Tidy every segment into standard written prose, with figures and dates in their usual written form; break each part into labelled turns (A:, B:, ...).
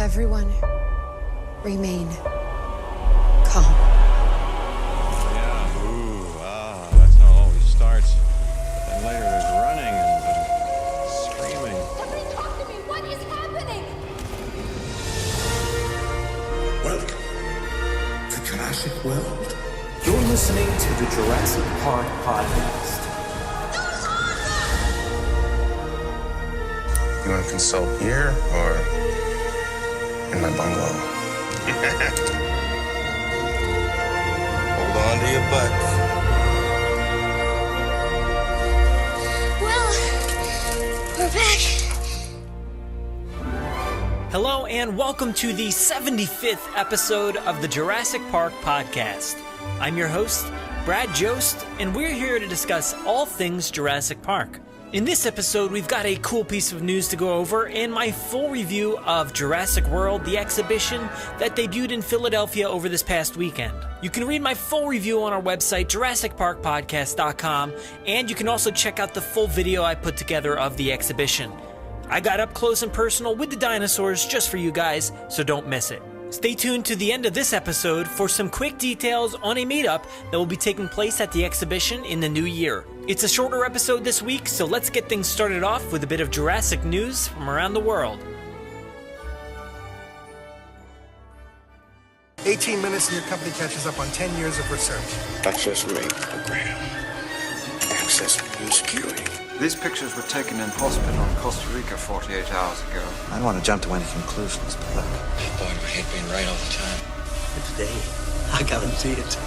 A: Everyone, remain calm.
B: Yeah, that's how it always starts. But then later there's running and screaming.
C: Somebody talk to me! What is happening?
D: Welcome to Jurassic World.
E: You're listening to the Jurassic Park Podcast.
F: You want to consult here or in my bungalow? Hold on to your butts.
C: Well, we're back.
G: Hello and welcome to the 75th episode of the Jurassic Park Podcast. I'm your host, Brad Jost, and we're here to discuss all things Jurassic Park. In this episode, we've got a cool piece of news to go over and my full review of Jurassic World, the exhibition that debuted in Philadelphia over this past weekend. You can read my full review on our website, JurassicParkPodcast.com, and you can also check out the full video I put together of the exhibition. I got up close and personal with the dinosaurs just for you guys, so don't miss it. Stay tuned to the end of this episode for some quick details on a meetup that will be taking place at the exhibition in the new year. It's a shorter episode this week, so let's get things started off with a bit of Jurassic news from around the world.
H: 18 minutes and your company catches up on 10 years of research.
D: Access me, program. Access new security.
I: These pictures were taken in hospital in Costa Rica 48 hours ago.
E: I don't want to jump to any conclusions, but look.
D: Boy, I hate being right all the time.
E: Today, I guarantee it.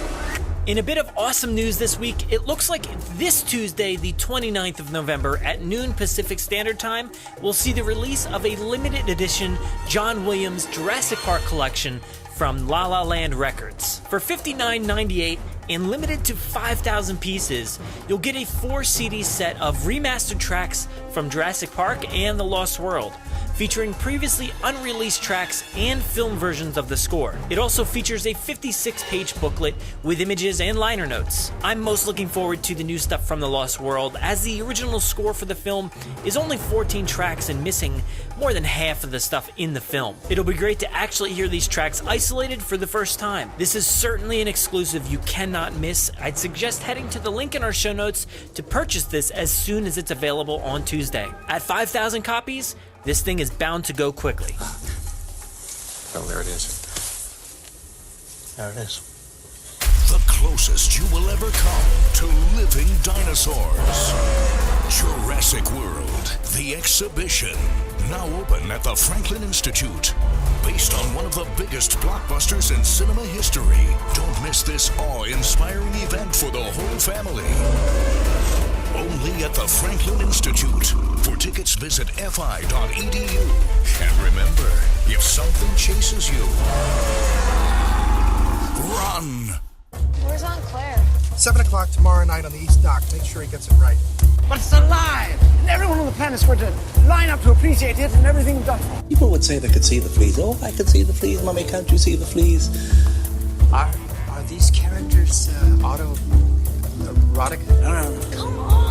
G: In a bit of awesome news this week, it looks like this Tuesday, the 29th of November at noon Pacific Standard Time, we'll see the release of a limited edition John Williams Jurassic Park collection from La La Land Records. For $59.98 and limited to 5,000 pieces, you'll get a 4 CD set of remastered tracks from Jurassic Park and The Lost World, featuring previously unreleased tracks and film versions of the score. It also features a 56-page booklet with images and liner notes. I'm most looking forward to the new stuff from The Lost World, as the original score for the film is only 14 tracks and missing more than half of the stuff in the film. It'll be great to actually hear these tracks isolated for the first time. This is certainly an exclusive you cannot miss. I'd suggest heading to the link in our show notes to purchase this as soon as it's available on Tuesday. At 5,000 copies, this thing is bound to go quickly.
F: Oh, there it is.
E: There it is.
J: The closest you will ever come to living dinosaurs. Jurassic World, the exhibition. Now open at the Franklin Institute. Based on one of the biggest blockbusters in cinema history. Don't miss this awe-inspiring event for the whole family. Only at the Franklin Institute. For tickets, visit fi.edu. And remember, if something chases you, run.
C: Where's Aunt Claire?
H: 7 o'clock tomorrow night on the East Dock. Make sure he gets it right.
K: But it's alive! And everyone on the planet's going to line up to appreciate it and everything done.
E: People would say they could see the fleas. Oh, I could see the fleas. Mommy, can't you see the fleas?
H: Are these characters autoerotic?
E: No.
C: Come on!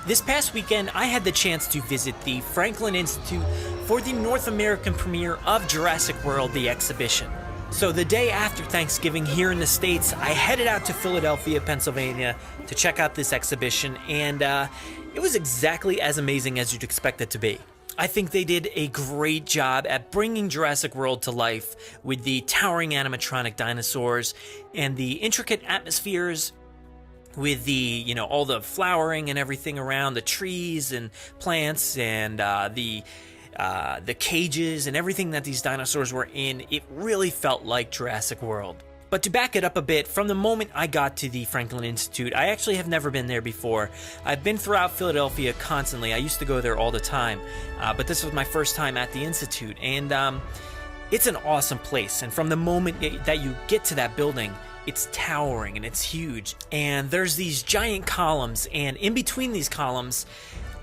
G: This past weekend, I had the chance to visit the Franklin Institute for the North American premiere of Jurassic World, the exhibition. So the day after Thanksgiving here in the States, I headed out to Philadelphia, Pennsylvania to check out this exhibition, and it was exactly as amazing as you'd expect it to be. I think they did a great job at bringing Jurassic World to life with the towering animatronic dinosaurs and the intricate atmospheres with the, all the flowering and everything around, the trees and plants and the cages and everything that these dinosaurs were in. It really felt like Jurassic World. But to back it up a bit, from the moment I got to the Franklin Institute, I actually have never been there before. I've been throughout Philadelphia constantly. I used to go there all the time, but this was my first time at the Institute, and it's an awesome place. And from the moment that you get to that building, it's towering and it's huge, and there's these giant columns, and in between these columns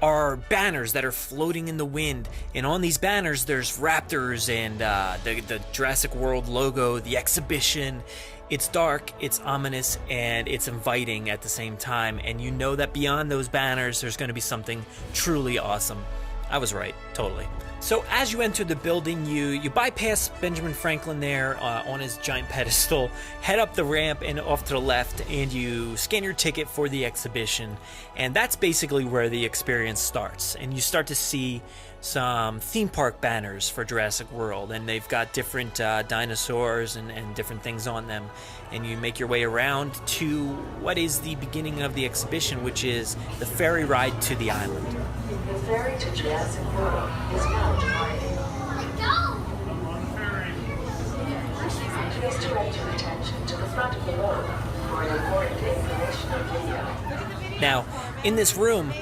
G: are banners that are floating in the wind, and on these banners there's raptors and the Jurassic World logo, the exhibition. It's dark, it's ominous, and it's inviting at the same time, and you know that beyond those banners there's going to be something truly awesome. I was right, totally. So as you enter the building, you bypass Benjamin Franklin there on his giant pedestal, head up the ramp and off to the left, and you scan your ticket for the exhibition. And that's basically where the experience starts. And you start to see some theme park banners for Jurassic World, and they've got different dinosaurs and different things on them. And you make your way around to what is the beginning of the exhibition, which is the ferry ride to the island.
L: The ferry to Jurassic World is now departing. Please direct your attention to the front of the road for an important informational video.
G: Now, in this room,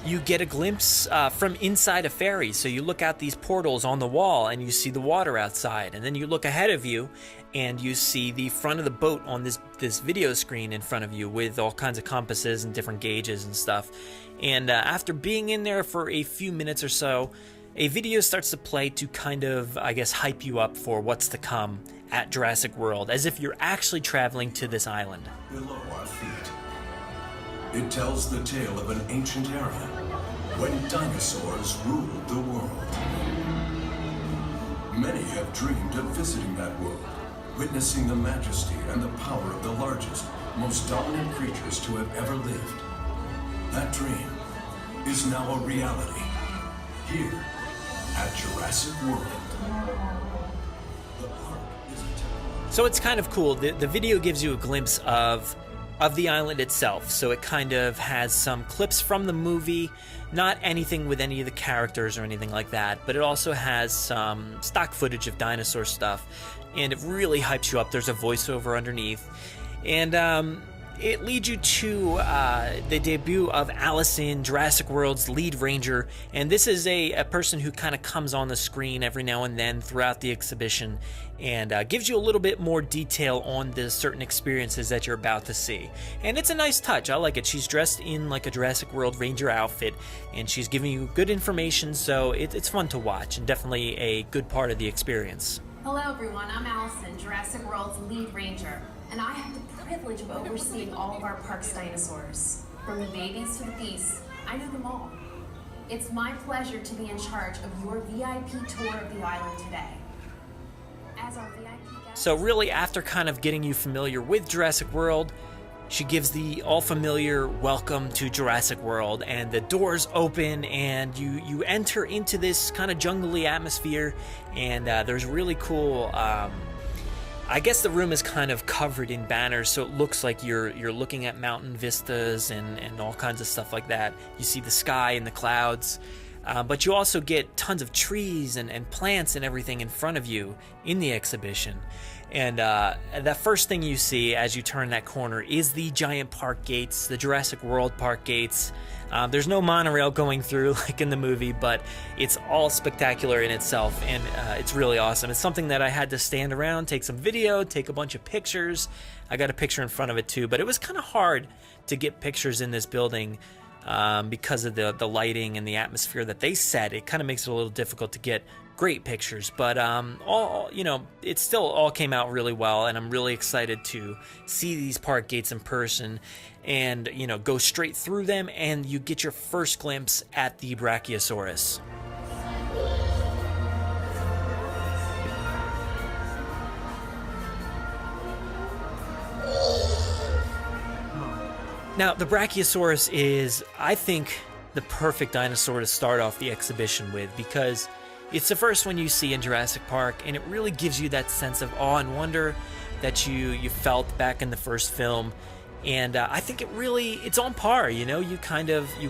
G: you get a glimpse from inside a ferry. So you look out these portals on the wall and you see the water outside. And then you look ahead of you and you see the front of the boat on this video screen in front of you with all kinds of compasses and different gauges and stuff. And after being in there for a few minutes or so, a video starts to play to kind of, I guess, hype you up for what's to come at Jurassic World, as if you're actually traveling to this island.
M: Below our feet, it tells the tale of an ancient era when dinosaurs ruled the world. Many have dreamed of visiting that world, witnessing the majesty and the power of the largest, most dominant creatures to have ever lived. That dream is now a reality here at Jurassic World. The park is
G: So it's kind of cool. The video gives you a glimpse of the island itself. So it kind of has some clips from the movie, not anything with any of the characters or anything like that, but it also has some stock footage of dinosaur stuff, and it really hypes you up. There's a voiceover underneath, and it leads you to the debut of Allison, Jurassic World's lead ranger, and this is a person who kind of comes on the screen every now and then throughout the exhibition and gives you a little bit more detail on the certain experiences that you're about to see. And it's a nice touch. I like it. She's dressed in like a Jurassic World ranger outfit, and she's giving you good information, so it's fun to watch and definitely a good part of the experience.
N: Hello everyone, I'm Allison, Jurassic World's lead ranger, and I have the privilege of overseeing all of our park's dinosaurs. From the babies to the beasts, I know them all. It's my pleasure to be in charge of your VIP tour of the island today. As our VIP guest...
G: So really, after kind of getting you familiar with Jurassic World, she gives the all-familiar welcome to Jurassic World, and the doors open, and you enter into this kind of jungly atmosphere, and there's really cool... I guess the room is kind of covered in banners, so it looks like you're looking at mountain vistas and all kinds of stuff like that. You see the sky and the clouds, but you also get tons of trees and plants and everything in front of you in the exhibition. And the first thing you see as you turn that corner is the giant park gates, the Jurassic World park gates. There's no monorail going through like in the movie, but it's all spectacular in itself, and it's really awesome. It's something that I had to stand around, take some video, take a bunch of pictures. I got a picture in front of it too, but it was kind of hard to get pictures in this building because of the lighting and the atmosphere that they set. It kind of makes it a little difficult to get great pictures, but it still all came out really well, and I'm really excited to see these park gates in person and go straight through them, and you get your first glimpse at the Brachiosaurus. Now, the Brachiosaurus is, I think, the perfect dinosaur to start off the exhibition with, because it's the first one you see in Jurassic Park, and it really gives you that sense of awe and wonder that you felt back in the first film. And I think it's on par. You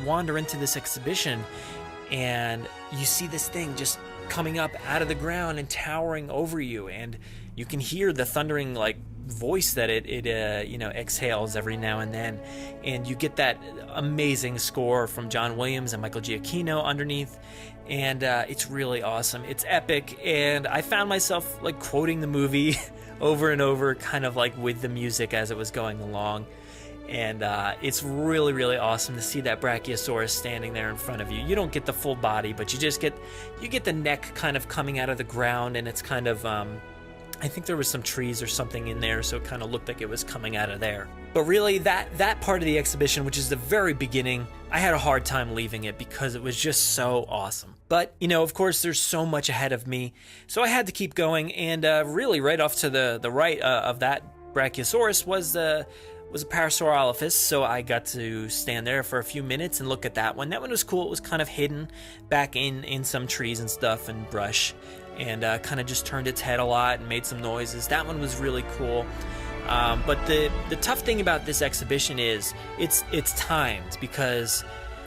G: wander into this exhibition and you see this thing just coming up out of the ground and towering over you, and you can hear the thundering voice that it exhales every now and then, and you get that amazing score from John Williams and Michael Giacchino underneath, and it's really awesome. It's epic, and I found myself quoting the movie over and over, kind of with the music as it was going along. And it's really, really awesome to see that Brachiosaurus standing there in front of you. You don't get the full body, but you get the neck kind of coming out of the ground, and it's kind of, I think there was some trees or something in there, so it kind of looked like it was coming out of there. But really, that part of the exhibition, which is the very beginning, I had a hard time leaving it because it was just so awesome. But, of course, there's so much ahead of me, so I had to keep going, and really right off to the right of that Brachiosaurus was a Parasaurolophus, so I got to stand there for a few minutes and look at that one. That one was cool. It was kind of hidden back in some trees and stuff and brush, and kind of just turned its head a lot and made some noises. That one was really cool. But the tough thing about this exhibition is it's timed, because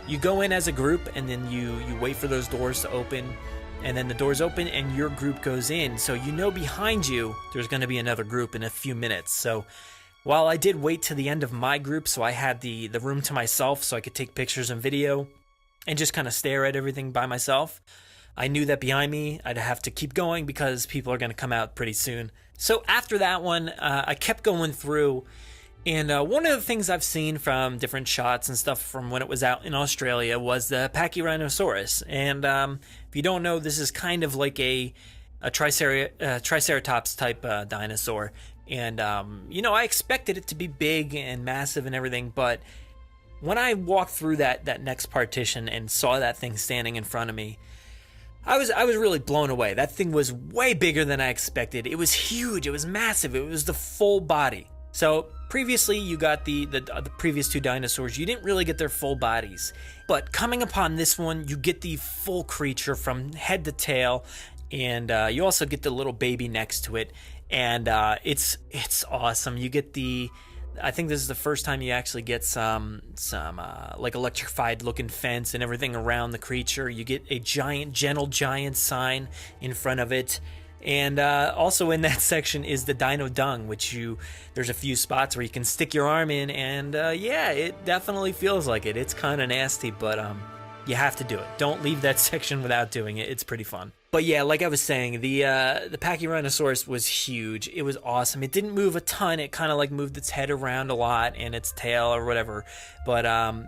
G: you go in as a group and then you wait for those doors to open, and then the doors open and your group goes in. So behind you there's going to be another group in a few minutes. So while I did wait to the end of my group, so I had the room to myself so I could take pictures and video and just kind of stare at everything by myself, I knew that behind me I'd have to keep going because people are going to come out pretty soon. So after that one, I kept going through, and one of the things I've seen from different shots and stuff from when it was out in Australia was the Pachyrhinosaurus. And if you don't know, this is kind of like a Triceratops type dinosaur. And, I expected it to be big and massive and everything, but when I walked through that next partition and saw that thing standing in front of me, I was really blown away. That thing was way bigger than I expected. It was huge. It was massive. It was the full body. So previously you got the previous two dinosaurs. You didn't really get their full bodies. But coming upon this one, you get the full creature from head to tail, and you also get the little baby next to it. And it's awesome. You get I think this is the first time you actually get some like electrified looking fence and everything around the creature. You get a gentle giant sign in front of it. And also in that section is the dino dung, which there's a few spots where you can stick your arm in, and it definitely feels like it. It's kind of nasty, but you have to do it. Don't leave that section without doing it. It's pretty fun. But yeah, like I was saying, the Pachyrhinosaurus was huge. It was awesome. It didn't move a ton. It kind of like moved its head around a lot and its tail or whatever. But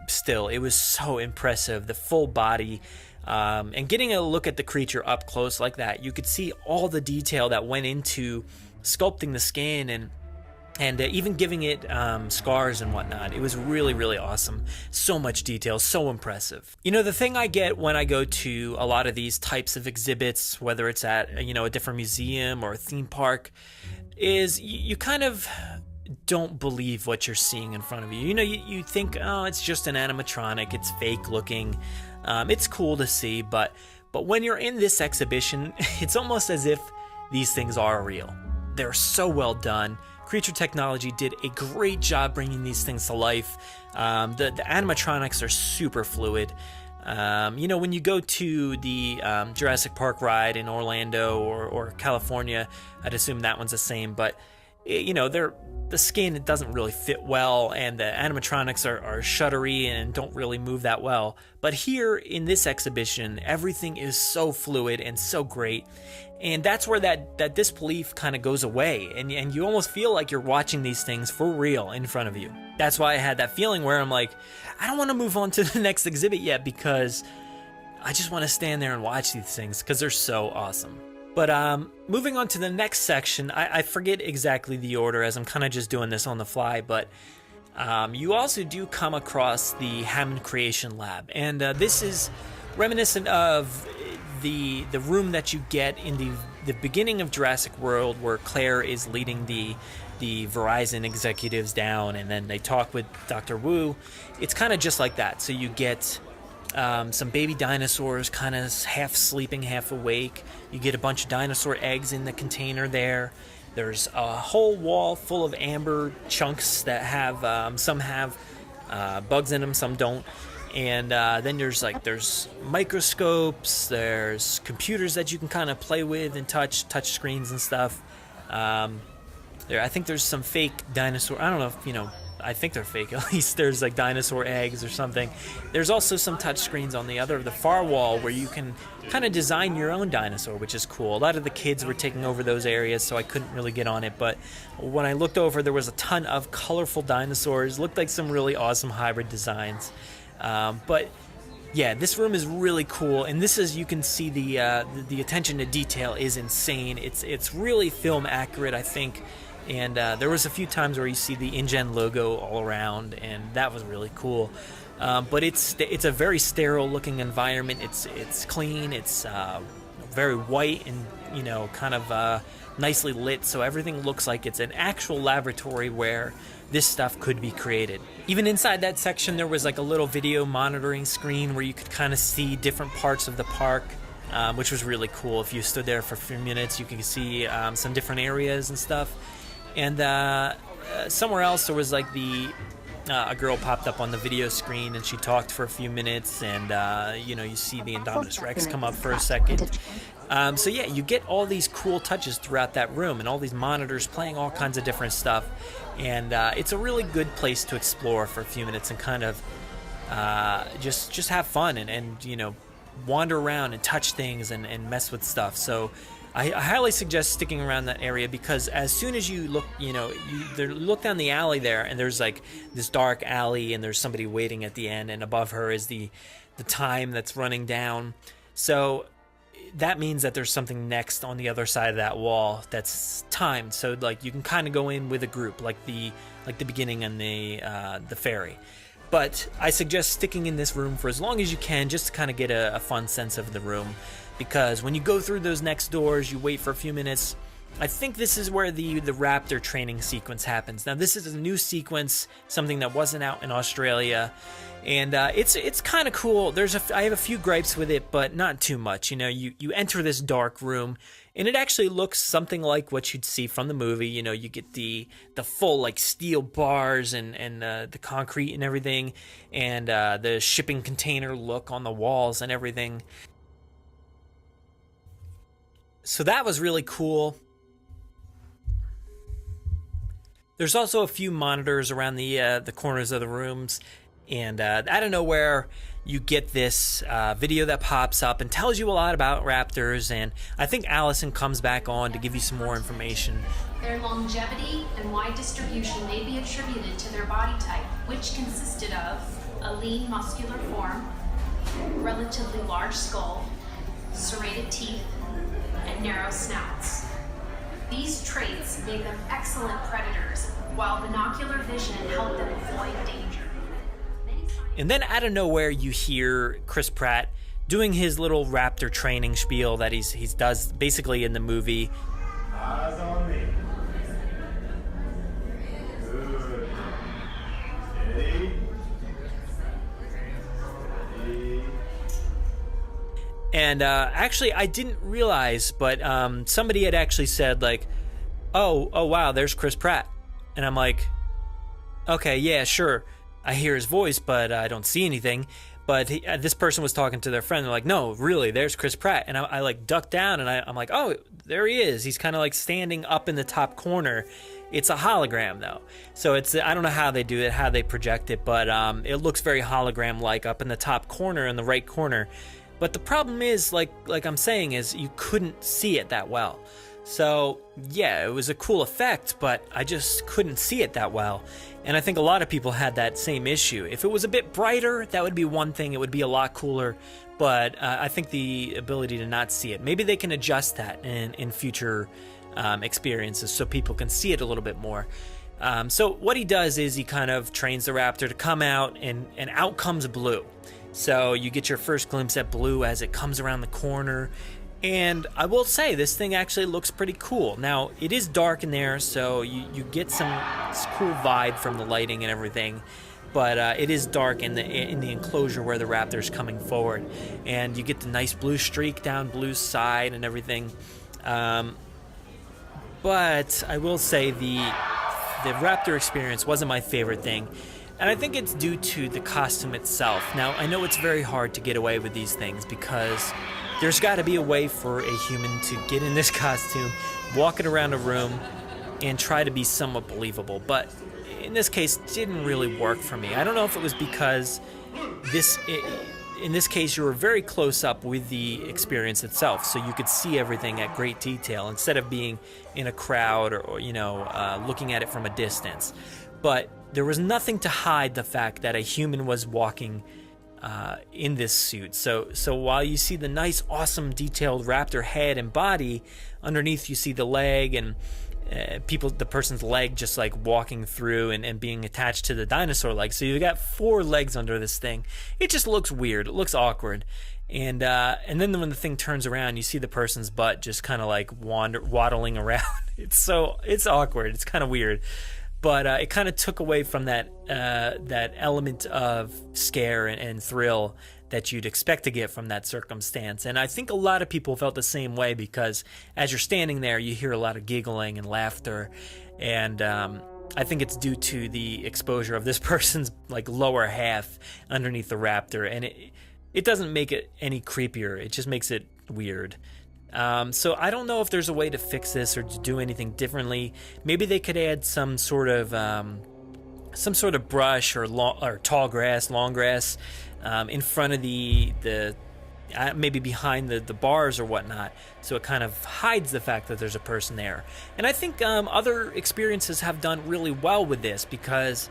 G: still, it was so impressive. The full body. And getting a look at the creature up close like that, you could see all the detail that went into sculpting the skin and even giving it scars and whatnot. It was really, really awesome. So much detail, so impressive. The thing I get when I go to a lot of these types of exhibits, whether it's at a different museum or a theme park, is you kind of don't believe what you're seeing in front of you. You think, oh, it's just an animatronic, it's fake looking. It's cool to see, but when you're in this exhibition, it's almost as if these things are real. They're so well done. Creature Technology did a great job bringing these things to life. The animatronics are super fluid. When you go to the Jurassic Park ride in Orlando or California, I'd assume that one's the same, but the skin, it doesn't really fit well, and the animatronics are shuddery and don't really move that well. But here in this exhibition, everything is so fluid and so great, and that's where that disbelief kind of goes away, and you almost feel like you're watching these things for real in front of you. That's why I had that feeling where I'm like, I don't want to move on to the next exhibit yet, because I just want to stand there and watch these things because they're so awesome. But moving on to the next section, I forget exactly the order as I'm kind of just doing this on the fly, but you also do come across the Hammond Creation Lab. And this is reminiscent of the room that you get in the beginning of Jurassic World, where Claire is leading the Verizon executives down, and then they talk with Dr. Wu. It's kind of just like that. So you get some baby dinosaurs kind of half sleeping, half awake. You get a bunch of dinosaur eggs in the container there. There's a whole wall full of amber chunks that have, some have bugs in them, some don't. And then there's microscopes, there's computers that you can kind of play with and touch screens and stuff. I think there's some fake dinosaur. I don't know if I think they're fake. At least there's like dinosaur eggs or something. There's also some touch screens on the far wall where you can kind of design your own dinosaur, which is cool. A lot of the kids were taking over those areas, so I couldn't really get on it. But when I looked over, there was a ton of colorful dinosaurs. Looked like some really awesome hybrid designs. But yeah, this room is really cool, and this is, you can see the attention to detail is insane. It's really film accurate, I think. And there was a few times where you see the InGen logo all around, and that was really cool. But it's a very sterile looking environment. It's clean. It's very white and kind of nicely lit. So everything looks like it's an actual laboratory where this stuff could be created. Even inside that section, there was like a little video monitoring screen where you could kind of see different parts of the park. Which was really cool. If you stood there for a few minutes, you could see some different areas and stuff. And somewhere else, there was like a girl popped up on the video screen, and she talked for a few minutes, and you see the Indominus Rex come up for a second. So yeah, you get all these cool touches throughout that room, and all these monitors playing all kinds of different stuff, and it's a really good place to explore for a few minutes and kind of just have fun and wander around and touch things and mess with stuff. So I highly suggest sticking around that area, because as soon as you look, you look down the alley there, and there's like this dark alley, and there's somebody waiting at the end, and above her is the time that's running down. So that means that there's something next on the other side of that wall that's timed. So like you can kind of go in with a group, like the beginning and the ferry. But I suggest sticking in this room for as long as you can, just to kind of get a fun sense of the room. Because when you go through those next doors, you wait for a few minutes. I think this is where the Raptor training sequence happens. Now, this is a new sequence, something that wasn't out in Australia, and it's kind of cool. I have a few gripes with it, but not too much. You enter this dark room, and it actually looks something like what you'd see from the movie. You get the full like steel bars and the concrete and everything, and the shipping container look on the walls and everything. So that was really cool. There's also a few monitors around the corners of the rooms, and out of nowhere, you get this video that pops up and tells you a lot about raptors, and I think Allison comes back on to give you some more information.
N: Their longevity and wide distribution may be attributed to their body type, which consisted of a lean muscular form, relatively large skull, serrated teeth, and narrow snouts. These traits make them excellent predators, while binocular vision helped them avoid danger.
G: And then out of nowhere, you hear Chris Pratt doing his little raptor training spiel that he does basically in the movie.
O: Eyes on me. Good. Steady.
G: And actually, I didn't realize, but somebody had actually said, like, oh, wow, there's Chris Pratt. And I'm like, okay, yeah, sure. I hear his voice, but I don't see anything. But this person was talking to their friend. They're like, no, really, there's Chris Pratt. And I like ducked down, and I'm like, oh, there he is. He's kind of like standing up in the top corner. It's a hologram, though. So I don't know how they do it, how they project it, but it looks very hologram-like up in the top corner, in the right corner. But the problem is, like I'm saying, is you couldn't see it that well. So, yeah, it was a cool effect, but I just couldn't see it that well. And I think a lot of people had that same issue. If it was a bit brighter, that would be one thing. It would be a lot cooler. But I think the ability to not see it, maybe they can adjust that in future experiences so people can see it a little bit more. So what he does is he kind of trains the raptor to come out, and out comes Blue. So you get your first glimpse at Blue as it comes around the corner. And I will say, this thing actually looks pretty cool. Now, it is dark in there, so you get some cool vibe from the lighting and everything. But it is dark in the enclosure where the raptor's coming forward. And you get the nice blue streak down Blue's side and everything. But I will say the raptor experience wasn't my favorite thing. And I think it's due to the costume itself. Now, I know it's very hard to get away with these things because there's got to be a way for a human to get in this costume, walk it around a room, and try to be somewhat believable. But in this case didn't really work for me. I don't know if it was because in this case you were very close up with the experience itself, so you could see everything at great detail instead of being in a crowd or looking at it from a distance. But there was nothing to hide the fact that a human was walking in this suit. So while you see the nice, awesome, detailed raptor head and body, underneath you see the leg and the person's leg just like walking through and being attached to the dinosaur leg. So you got 4 legs under this thing. It just looks weird. It looks awkward. And then when the thing turns around, you see the person's butt just kind of like waddling around. It's awkward. It's kind of weird. But it kind of took away from that element of scare and thrill that you'd expect to get from that circumstance. And I think a lot of people felt the same way, because as you're standing there, you hear a lot of giggling and laughter. And I think it's due to the exposure of this person's like lower half underneath the raptor. And it doesn't make it any creepier. It just makes it weird. So I don't know if there's a way to fix this or to do anything differently. Maybe they could add some sort of brush or tall grass, long grass, in front of the maybe behind the bars or whatnot, so it kind of hides the fact that there's a person there. And I think other experiences have done really well with this, because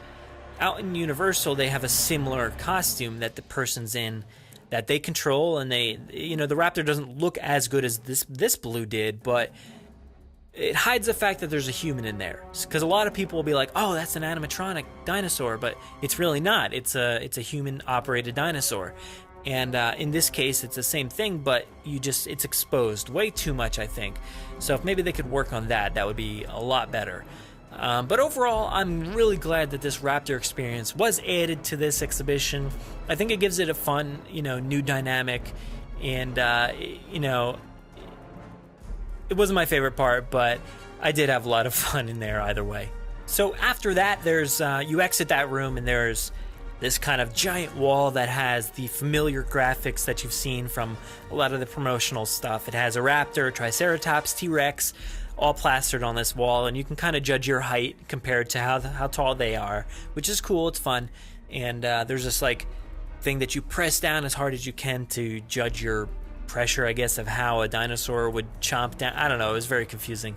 G: out in Universal they have a similar costume that the person's in, that they control, and the raptor doesn't look as good as this blue did, but it hides the fact that there's a human in there. Because a lot of people will be like, oh, that's an animatronic dinosaur, but it's really not. It's a human operated dinosaur. And in this case it's the same thing, but it's exposed way too much, I think. So if maybe they could work on that would be a lot better. But overall, I'm really glad that this raptor experience was added to this exhibition. I think it gives it a fun, new dynamic. And, it wasn't my favorite part, but I did have a lot of fun in there either way. So after that, there's you exit that room, and there's this kind of giant wall that has the familiar graphics that you've seen from a lot of the promotional stuff. It has a raptor, Triceratops, T-Rex, all plastered on this wall, and you can kind of judge your height compared to how tall they are, which is cool. It's fun. And there's this like thing that you press down as hard as you can to judge your pressure, I guess, of how a dinosaur would chomp down. I don't know, it was very confusing,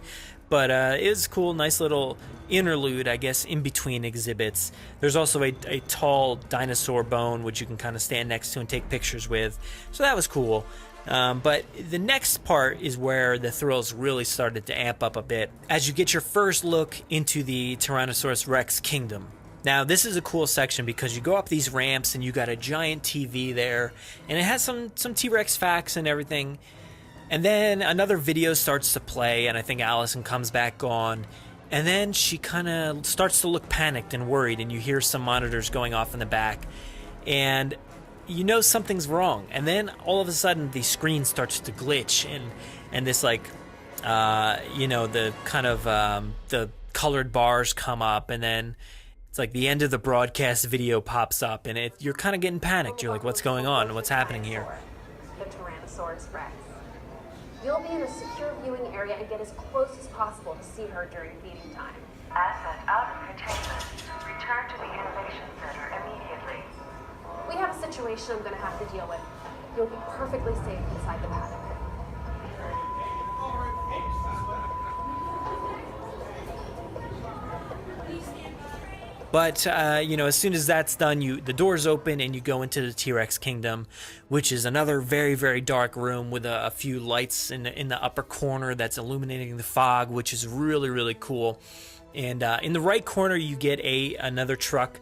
G: but it was cool. Nice little interlude, I guess, in between exhibits. There's also a tall dinosaur bone which you can kind of stand next to and take pictures with, so that was cool. But the next part is where the thrills really started to amp up a bit, as you get your first look into the Tyrannosaurus Rex kingdom. Now, this is a cool section because you go up these ramps and you got a giant TV there, and it has some T-Rex facts and everything. And then another video starts to play, and I think Allison comes back on, and then she kind of starts to look panicked and worried, and you hear some monitors going off in the back, and you know something's wrong. And then all of a sudden the screen starts to glitch, and this like the kind of the colored bars come up, and then it's like the end of the broadcast video pops up, and you're kind of getting panicked. You're like, what's going on? What's happening here?
N: The Tyrannosaurus Rex. You'll be in a secure viewing area and get as close as possible to see her during feeding time.
L: Asset out of containment. Return to the Innovation Center immediately.
N: We have a situation I'm going to have to deal with. You'll be perfectly safe inside the paddock.
G: But, as soon as that's done, the doors open and you go into the T-Rex kingdom, which is another very, very dark room with a few lights in the upper corner that's illuminating the fog, which is really, really cool. And in the right corner, you get another truck,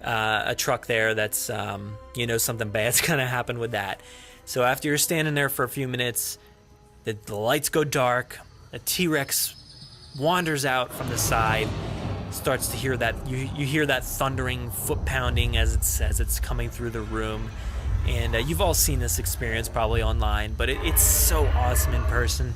G: a truck there that's, something bad's going to happen with that. So after you're standing there for a few minutes, the lights go dark, a T-Rex wanders out from the side, starts to hear that you hear that thundering foot pounding as it's coming through the room, and you've all seen this experience probably online, but it's so awesome in person.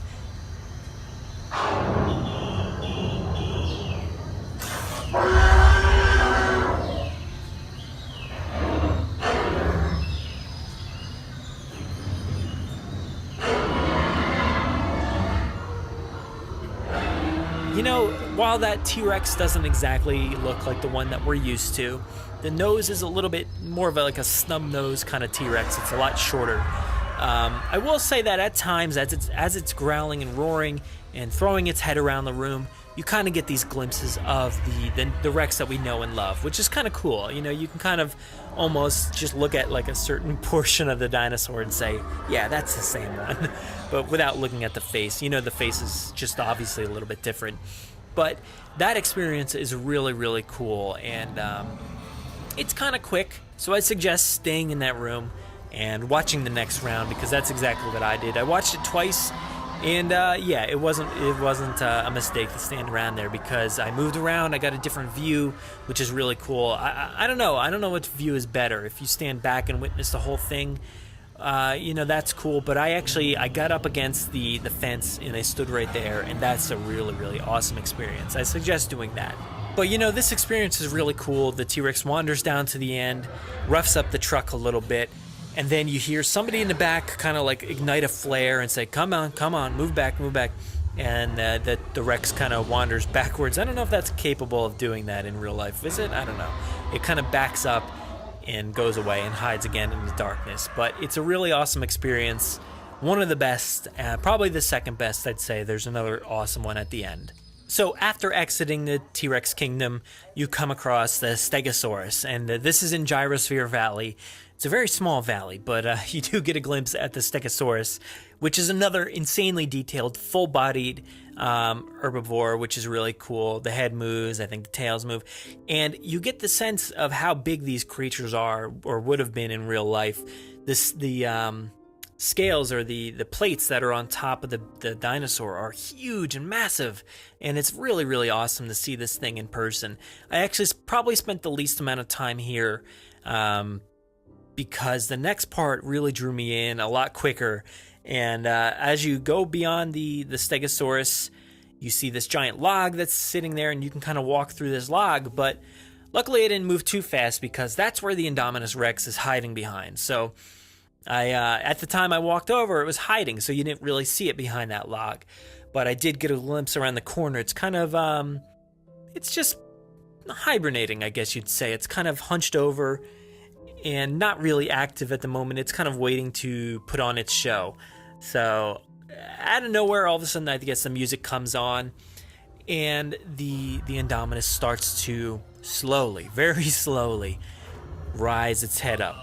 G: While while that T-Rex doesn't exactly look like the one that we're used to, the nose is a little bit more of like a snub nose kind of T-Rex. It's a lot shorter. I will say that at times, as it's growling and roaring and throwing its head around the room, you kind of get these glimpses of the Rex that we know and love, which is kind of cool. You know, you can kind of almost just look at like a certain portion of the dinosaur and say, yeah, that's the same one, but without looking at the face. You know, the face is just obviously a little bit different. But that experience is really, really cool, and it's kind of quick, so I suggest staying in that room and watching the next round, because that's exactly what I did. I watched it twice, and yeah, it wasn't a mistake to stand around there, because I moved around, I got a different view, which is really cool. I don't know which view is better. If you stand back and witness the whole thing, you know, that's cool, but I got up against the fence and I stood right there, and that's a really, really awesome experience. I suggest doing that. But you know, this experience is really cool. The T-Rex wanders down to the end, roughs up the truck a little bit, and then you hear somebody in the back kind of like ignite a flare and say, come on, move back. And the Rex kind of wanders backwards. I don't know if that's capable of doing that in real life, is it? I don't know. It kind of backs up and goes away and hides again in the darkness. But it's a really awesome experience. One of the best, probably the second best, I'd say. There's another awesome one at the end. So after exiting the T-Rex kingdom, you come across the Stegosaurus, and this is in Gyrosphere Valley. It's a very small valley, but you do get a glimpse at the Stegosaurus, which is another insanely detailed, full-bodied herbivore, which is really cool. The head moves, I think the tails move, and you get the sense of how big these creatures are, or would have been in real life. The scales, or the plates that are on top of the dinosaur, are huge and massive, and it's really, really awesome to see this thing in person. I actually probably spent the least amount of time here, because the next part really drew me in a lot quicker. And as you go beyond the Stegosaurus, you see this giant log that's sitting there, and you can kind of walk through this log, but luckily I didn't move too fast, because that's where the Indominus Rex is hiding behind. So at the time I walked over, it was hiding, so you didn't really see it behind that log. But I did get a glimpse around the corner. It's kind of, it's just hibernating, I guess you'd say. It's kind of hunched over and not really active at the moment. It's kind of waiting to put on its show. So out of nowhere, all of a sudden, I guess the music comes on, and the Indominus starts to slowly, very slowly, rise its head up.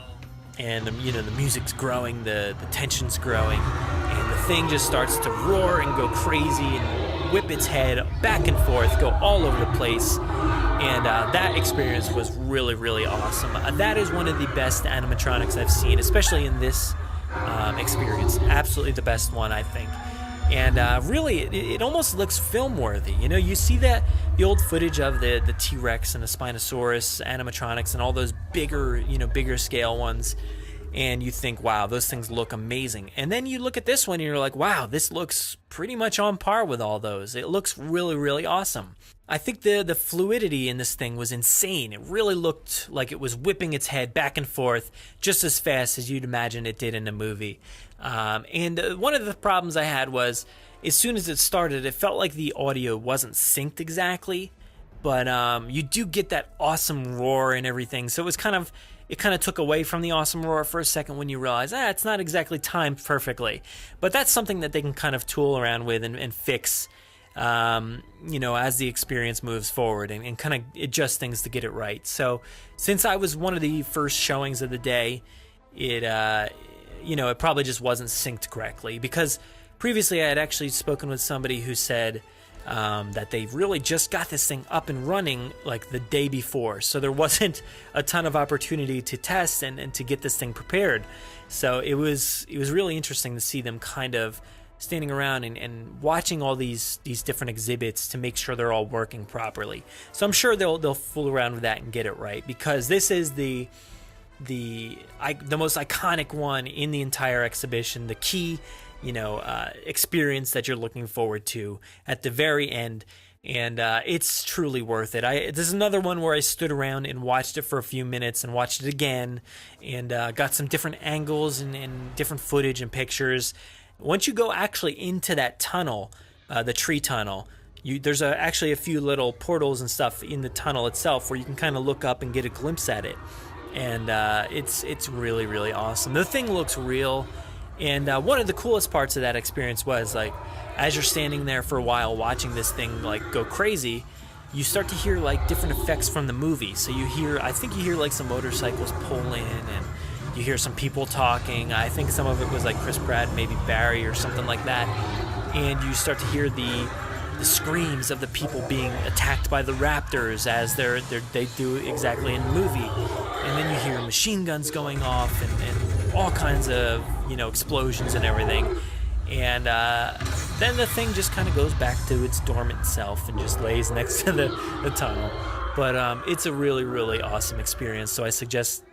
G: And the music's growing, the tension's growing, and the thing just starts to roar and go crazy and whip its head back and forth, go all over the place. And that experience was really, really awesome. That is one of the best animatronics I've seen, especially in this experience. Absolutely the best one, I think. And really, it almost looks film-worthy. You know, you see the old footage of the T-Rex and the Spinosaurus animatronics and all those bigger scale ones, and you think, wow, those things look amazing. And then you look at this one and you're like, wow, this looks pretty much on par with all those. It looks really, really awesome. I think the fluidity in this thing was insane. It really looked like it was whipping its head back and forth just as fast as you'd imagine it did in the movie. And one of the problems I had was, as soon as it started, it felt like the audio wasn't synced exactly, but you do get that awesome roar and everything. So it kind of took away from the awesome roar for a second when you realize, it's not exactly timed perfectly. But that's something that they can kind of tool around with and fix, as the experience moves forward, and kind of adjust things to get it right. So since I was one of the first showings of the day, it probably just wasn't synced correctly, because previously I had actually spoken with somebody who said that they really just got this thing up and running like the day before, so there wasn't a ton of opportunity to test and to get this thing prepared. So it was really interesting to see them kind of standing around and watching all these different exhibits to make sure they're all working properly. So I'm sure they'll fool around with that and get it right, because this is the most iconic one in the entire exhibition, the key experience that you're looking forward to at the very end, and it's truly worth it. This is another one where I stood around and watched it for a few minutes and watched it again, and got some different angles and different footage and pictures. Once you go actually into that tunnel, the tree tunnel, there's actually a few little portals and stuff in the tunnel itself where you can kind of look up and get a glimpse at it. And it's really, really awesome. The thing looks real. And one of the coolest parts of that experience was, like, as you're standing there for a while watching this thing, like, go crazy, you start to hear, like, different effects from the movie. So I think you hear, like, some motorcycles pull in, and you hear some people talking. I think some of it was, like, Chris Pratt, maybe Barry or something like that. And you start to hear the screams of the people being attacked by the raptors as they do exactly in the movie. And then you hear machine guns going off and all kinds of, explosions and everything. And then the thing just kind of goes back to its dormant self and just lays next to the tunnel. But it's a really, really awesome experience. So I suggest,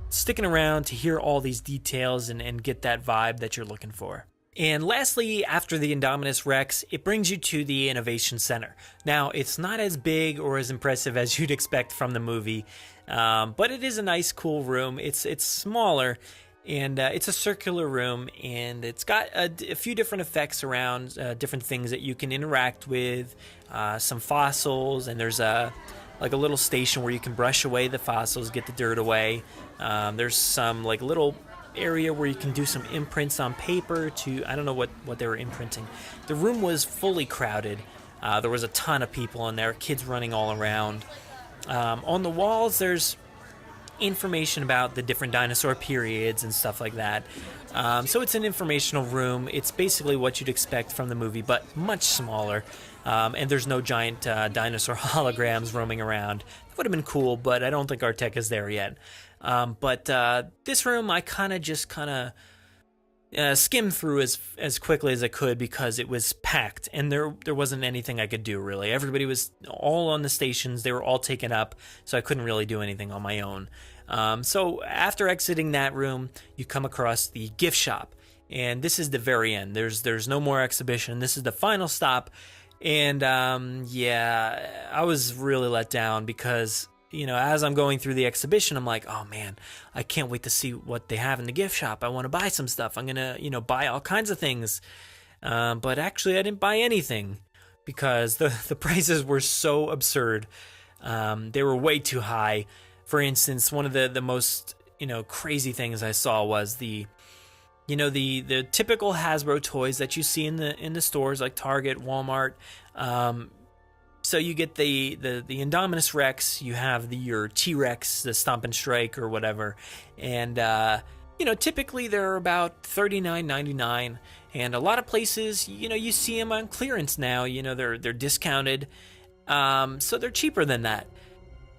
G: sticking around to hear all these details and get that vibe that you're looking for. And lastly, after the Indominus Rex, it brings you to the Innovation Center. Now, it's not as big or as impressive as you'd expect from the movie, but it is a nice, cool room. It's smaller, and it's a circular room, and it's got a few different effects around, different things that you can interact with, some fossils, and there's a little station where you can brush away the fossils, get the dirt away. There's some little area where you can do some imprints on paper I don't know what they were imprinting. The room was fully crowded. There was a ton of people in there, kids running all around. On the walls, there's information about the different dinosaur periods and stuff like that. So it's an informational room. It's basically what you'd expect from the movie, but much smaller. And there's no giant dinosaur holograms roaming around. That would have been cool, but I don't think our tech is there yet. But this room, I kind of skimmed through as quickly as I could because it was packed, and there wasn't anything I could do, really. Everybody was all on the stations. They were all taken up, so I couldn't really do anything on my own. So after exiting that room, you come across the gift shop, and this is the very end. There's no more exhibition. This is the final stop, and I was really let down because as I'm going through the exhibition, I'm like, oh man, I can't wait to see what they have in the gift shop. I want to buy some stuff. I'm going to, buy all kinds of things. But actually, I didn't buy anything because the prices were so absurd. They were way too high. For instance, one of the most, crazy things I saw was the typical Hasbro toys that you see in the stores like Target, Walmart. So you get the Indominus Rex, you have your T-Rex, the Stomp and Strike or whatever, and typically they're about $39.99, and a lot of places, you see them on clearance now. They're discounted, so they're cheaper than that.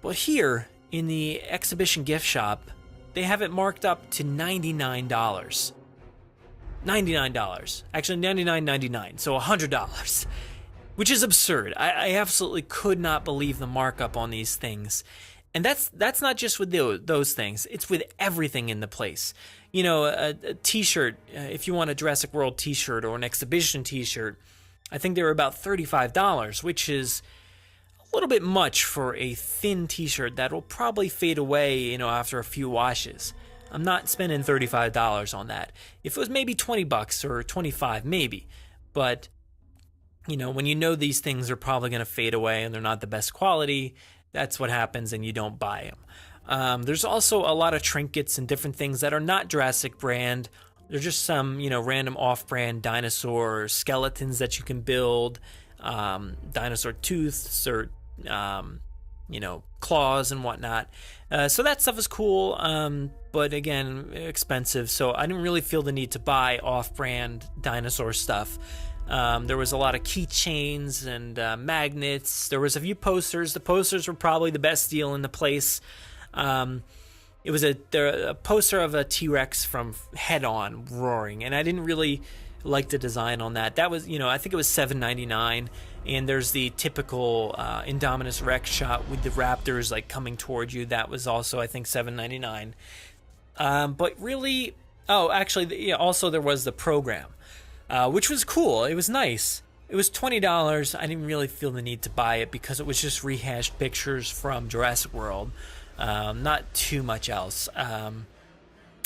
G: But here in the exhibition gift shop, they have it marked up to $99. $99, actually $99.99, so $100. Which is absurd. I absolutely could not believe the markup on these things. And that's not just with those things. It's with everything in the place. A t-shirt, if you want a Jurassic World t-shirt or an exhibition t-shirt, I think they were about $35, which is a little bit much for a thin t-shirt that will probably fade away, after a few washes. I'm not spending $35 on that. If it was maybe $20 or $25, maybe. But when these things are probably going to fade away and they're not the best quality, that's what happens and you don't buy them. There's also a lot of trinkets and different things that are not Jurassic brand. They're just some, random off-brand dinosaur skeletons that you can build, dinosaur tooths or, claws and whatnot. So that stuff is cool, but again, expensive. So I didn't really feel the need to buy off-brand dinosaur stuff. There was a lot of keychains and magnets. There was a few posters. The posters were probably the best deal in the place. It was a poster of a T-Rex from head on roaring, and I didn't really like the design on that. That was, I think it was $7.99, and there's the typical Indominus Rex shot with the raptors coming toward you. That was also, I think, $7.99. But really, also there was the program. Which was cool. It was nice. It was $20. I didn't really feel the need to buy it because it was just rehashed pictures from Jurassic World. Not too much else.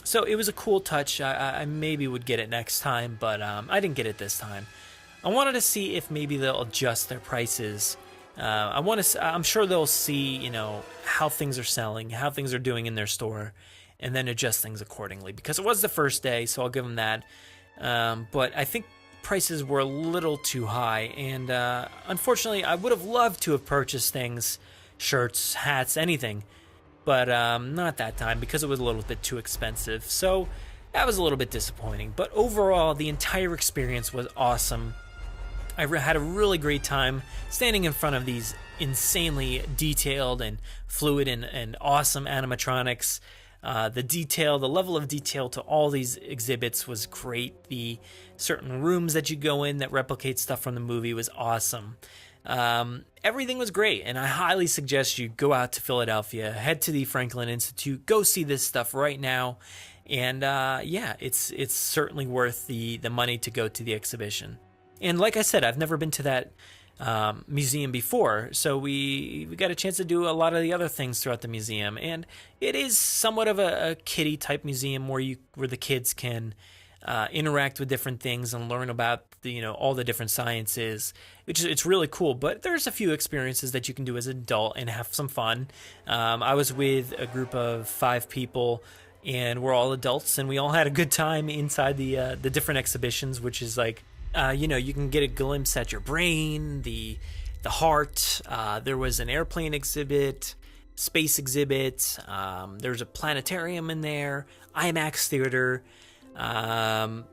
G: So it was a cool touch. I maybe would get it next time, but I didn't get it this time. I wanted to see if maybe they'll adjust their prices. I'm sure they'll see, how things are selling, how things are doing in their store, and then adjust things accordingly. Because it was the first day, so I'll give them that. But I think prices were a little too high, and unfortunately, I would have loved to have purchased things, shirts, hats, anything, but not that time because it was a little bit too expensive. So that was a little bit disappointing. But overall, the entire experience was awesome. I had a really great time standing in front of these insanely detailed and fluid and awesome animatronics. The level of detail to all these exhibits was great. The certain rooms that you go in that replicate stuff from the movie was awesome. Everything was great, and I highly suggest you go out to Philadelphia, head to the Franklin Institute, go see this stuff right now. And it's certainly worth the money to go to the exhibition. And like I said, I've never been to that museum before, so we got a chance to do a lot of the other things throughout the museum. And it is somewhat of a kiddie type museum where the kids can interact with different things and learn about all the different sciences, it's really cool. But there's a few experiences that you can do as an adult and have some fun. I was with a group of 5 people, and we're all adults, and we all had a good time inside the different exhibitions, which is like, you can get a glimpse at your brain, the heart. There was an airplane exhibit, space exhibit. There's a planetarium in there, IMAX theater, a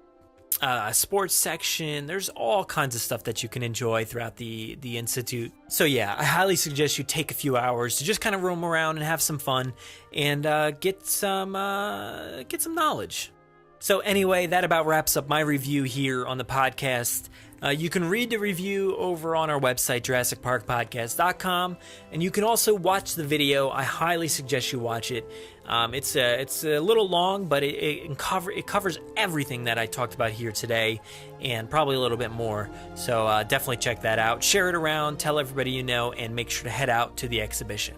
G: sports section. There's all kinds of stuff that you can enjoy throughout the institute. So yeah, I highly suggest you take a few hours to just kind of roam around and have some fun and get some knowledge. So anyway, that about wraps up my review here on the podcast. You can read the review over on our website, JurassicParkPodcast.com, and you can also watch the video. I highly suggest you watch it. It's a little long, but it covers everything that I talked about here today, and probably a little bit more. So definitely check that out. Share it around, tell everybody you know, and make sure to head out to the exhibition.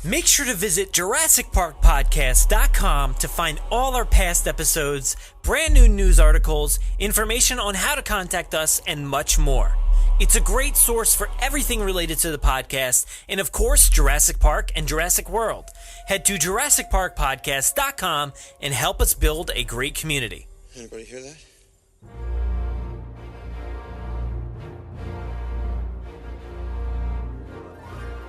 G: Make sure to visit JurassicParkPodcast.com to find all our past episodes, brand new news articles, information on how to contact us, and much more. It's a great source for everything related to the podcast, and of course, Jurassic Park and Jurassic World. Head to JurassicParkPodcast.com and help us build a great community.
F: Anybody hear that?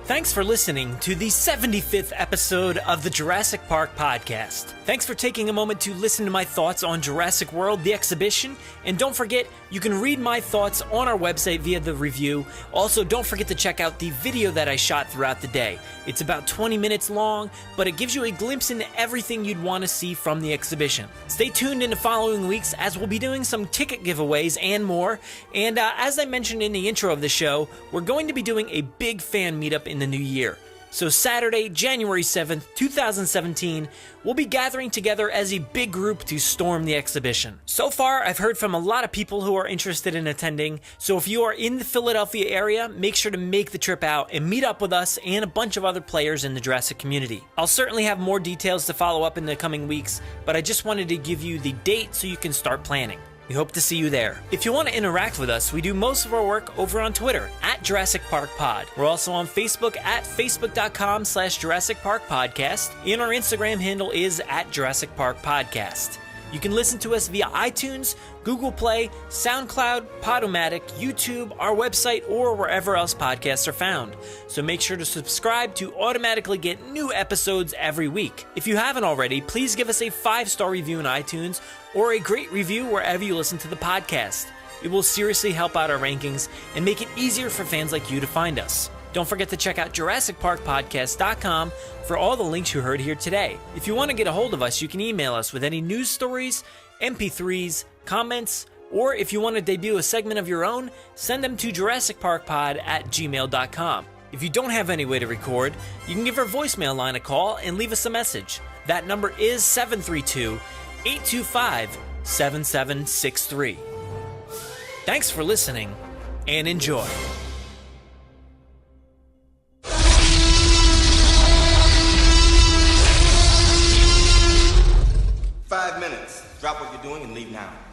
G: Thanks for listening to the 75th episode of the Jurassic Park Podcast. Thanks for taking a moment to listen to my thoughts on Jurassic World, the exhibition. And don't forget, you can read my thoughts on our website via the review. Also, don't forget to check out the video that I shot throughout the day. It's about 20 minutes long, but it gives you a glimpse into everything you'd want to see from the exhibition. Stay tuned in the following weeks as we'll be doing some ticket giveaways and more. And as I mentioned in the intro of the show, we're going to be doing a big fan meetup in the new year. So Saturday, January 7th, 2017, we'll be gathering together as a big group to storm the exhibition. So far, I've heard from a lot of people who are interested in attending, so if you are in the Philadelphia area, make sure to make the trip out and meet up with us and a bunch of other players in the Jurassic community. I'll certainly have more details to follow up in the coming weeks, but I just wanted to give you the date so you can start planning. We hope to see you there. If you want to interact with us, we do most of our work over on Twitter at Jurassic Park Pod. We're also on Facebook at facebook.com/Jurassic Park Podcast, and our Instagram handle is at Jurassic Park Podcast. You can listen to us via iTunes, Google Play, SoundCloud, Podomatic, YouTube, our website, or wherever else podcasts are found. So make sure to subscribe to automatically get new episodes every week. If you haven't already, please give us a 5-star review in iTunes or a great review wherever you listen to the podcast. It will seriously help out our rankings and make it easier for fans like you to find us. Don't forget to check out JurassicParkPodcast.com for all the links you heard here today. If you want to get a hold of us, you can email us with any news stories, MP3s, comments, or if you want to debut a segment of your own, send them to JurassicParkPod@gmail.com. If you don't have any way to record, you can give our voicemail line a call and leave us a message. That number is 732-825-7763. Thanks for listening, and enjoy.
P: Stop what you're doing and leave now.